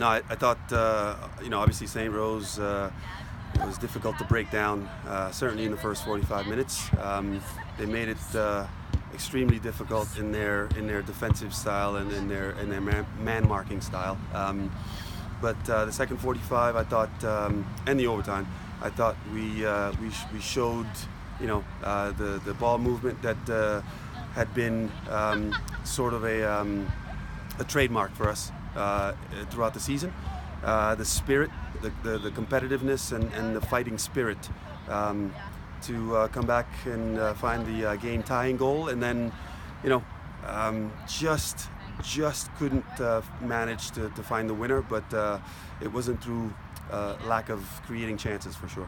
No, I thought, obviously St. Rose, it was difficult to break down, certainly in the first 45 minutes. They made it extremely difficult in their defensive style and in their man marking style. But the second 45, I thought, and the overtime, I thought we showed, the ball movement that had been sort of a trademark for us throughout the season. The spirit, the competitiveness, and the fighting spirit to come back and find the game-tying goal, and then, just couldn't manage to find the winner. But it wasn't through lack of creating chances, for sure.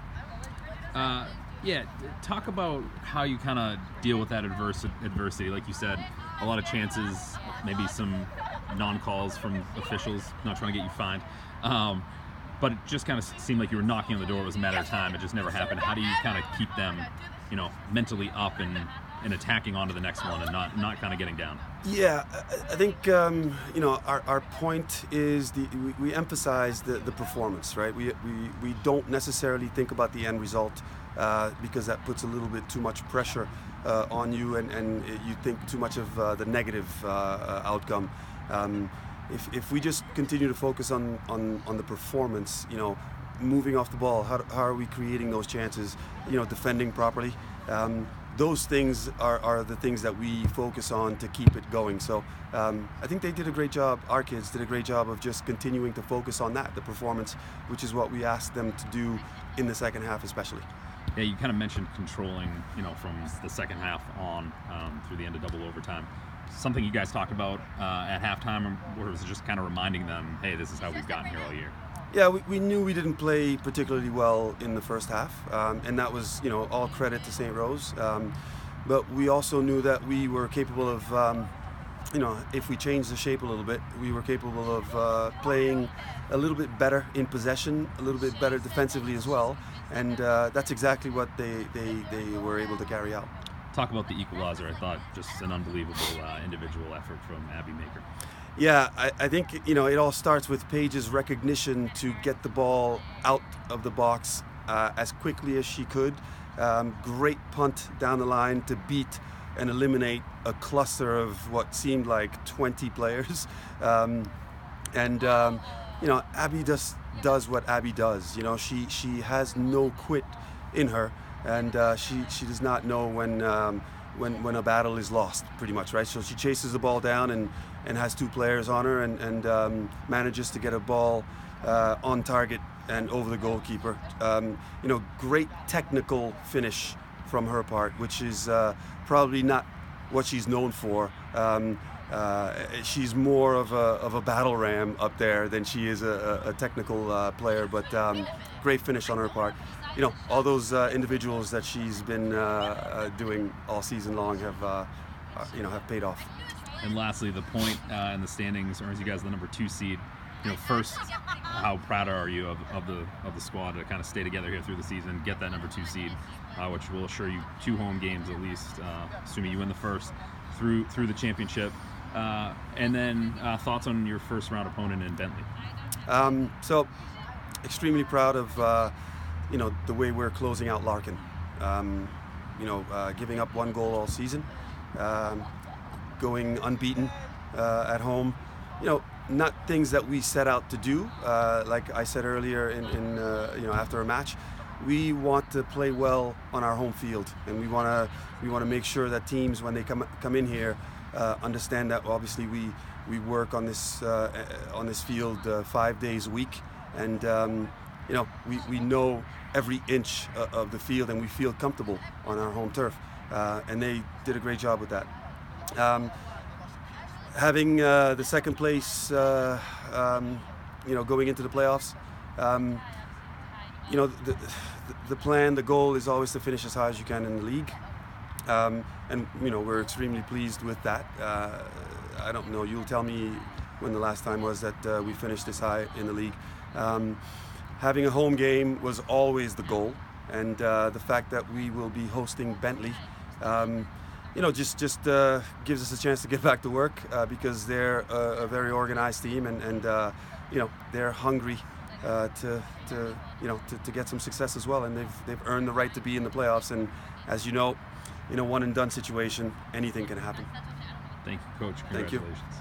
Yeah, talk about how you kind of deal with that adversity. Like you said, a lot of chances, maybe some non-calls from officials, not trying to get you fined. But it just kind of seemed like you were knocking on the door. It was a matter of time. It just never happened. How do you kind of keep them, mentally up and attacking onto the next one and not kind of getting down? Yeah, I think our point is we emphasize the performance, right? We don't necessarily think about the end result because that puts a little bit too much pressure on you, and you think too much of the negative outcome. If we just continue to focus on the performance, moving off the ball, how are we creating those chances, defending properly, those things are the things that we focus on to keep it going. So I think they did a great job, our kids did a great job of just continuing to focus on the performance, which is what we asked them to do in the second half especially. Yeah, you kind of mentioned controlling, from the second half on through the end of double overtime. Something you guys talked about at halftime, or was it just kind of reminding them, hey, this is how we've gotten here all year? Yeah, we knew we didn't play particularly well in the first half, and that was, all credit to St. Rose. But we also knew that we were capable of, if we changed the shape a little bit, we were capable of playing a little bit better in possession, a little bit better defensively as well, and that's exactly what they were able to carry out. Talk about the equalizer. I thought just an unbelievable individual effort from Abby Maker. Yeah, I think, it all starts with Paige's recognition to get the ball out of the box as quickly as she could. Great punt down the line to beat and eliminate a cluster of what seemed like 20 players. Abby just does what Abby does. She has no quit in her, and she does not know when a battle is lost, pretty much, right? So she chases the ball down and has two players on her and manages to get a ball on target and over the goalkeeper. Great technical finish from her part, which is probably not what she's known for. She's more of a battle ram up there than she is a technical player, but great finish on her part. All those individuals that she's been doing all season long have paid off. And lastly, the point in the standings earns you guys the number 2 seed. First, how proud are you of the squad to kind of stay together here through the season, get that number 2 seed, which will assure you 2 home games at least, assuming you win the first, through the championship. And then thoughts on your first round opponent in Bentley. So, extremely proud of the way we're closing out Larkin. Giving up 1 goal all season, going unbeaten at home. Not things that we set out to do. Like I said earlier, after a match, we want to play well on our home field, and we want to make sure that teams, when they come in here, understand that obviously we work on this field 5 days a week, and we know every inch of the field, and we feel comfortable on our home turf, and they did a great job with that. Having the second place, going into the playoffs, the plan, the goal is always to finish as high as you can in the league, and we're extremely pleased with that. I don't know, you'll tell me when the last time was that we finished this high in the league. Having a home game was always the goal, and the fact that we will be hosting Bentley, just gives us a chance to get back to work, because they're a very organized team, and they're hungry to get some success as well, and they've earned the right to be in the playoffs. And as you know, in a one and done situation, anything can happen. Thank you, Coach. Thank you. Congratulations.